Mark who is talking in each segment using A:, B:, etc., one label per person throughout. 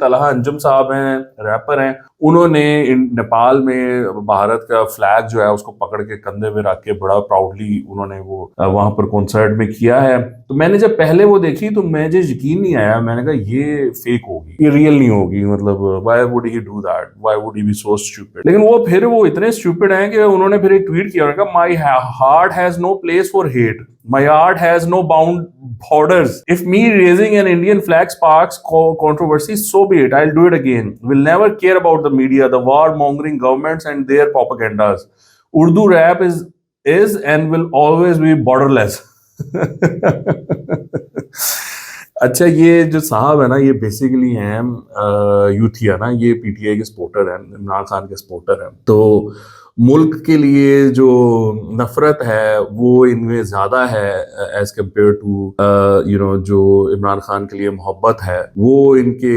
A: तलहा अंजुम साहब हैं, रैपर हैं, उन्होंने नेपाल में भारत का फ्लैग जो है उसको पकड़ के कंधे पे रख के बड़ा प्राउडली उन्होंने वो वहां पर कॉन्सर्ट में किया है। तो मैंने जब पहले वो देखी तो मुझे यकीन नहीं आया, मैंने कहा ये फेक होगी, ये रियल नहीं होगी, मतलब why would he do that, why would he be so stupid. लेकिन वो इतने स्टूपिड हैं कि उन्होंने फिर एक ट्वीट किया, उन्होंने कहा my heart has no place for hate, my art has no borders. If me raising an Indian flag sparks controversy, so be it. I'll do it again. We'll never care about the media, the war-mongering governments and their propagandas. Urdu rap is and will always be borderless. अच्छा, ये जो साहब है ना, ये basically हैं यूथिया ना, ये पीटीआई के सपोर्टर हैं, इमरान खान के सपोर्टर हैं। तो मुल्क के लिए जो नफरत है वो इनमें ज्यादा है एज कम्पेयर टू जो इमरान खान के लिए मोहब्बत है वो इनके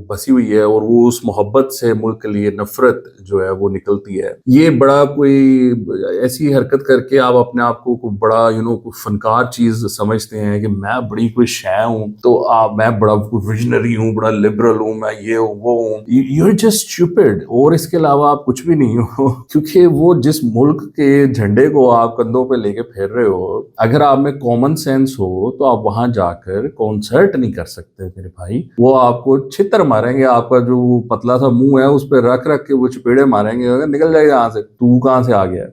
A: बसी हुई है, और वो उस मोहब्बत से मुल्क के लिए नफरत जो है वो निकलती है। ये बड़ा कोई ऐसी हरकत करके आप अपने आप को बड़ा कोई फनकार चीज समझते हैं कि मैं बड़ी कोई शय हूँ, तो मैं बड़ा विजनरी हूँ, बड़ा लिबरल हूँ, मैं ये हूँ वो हूँ। यू आर जस्ट स्टूपिड, और इसके अलावा आप कुछ भी नहीं हो। क्योंकि वो जिस मुल्क के झंडे को आप कंधों पे लेके फिर रहे हो, अगर आप में कॉमन सेंस हो तो आप वहां जाकर कॉन्सर्ट नहीं कर सकते मेरे भाई। वो आपको छितर मारेंगे, आपका जो पतला सा मुंह है उस पर रख रख के वो चपेड़े मारेंगे, निकल जाएगा यहाँ से, तू कहाँ से आ गया।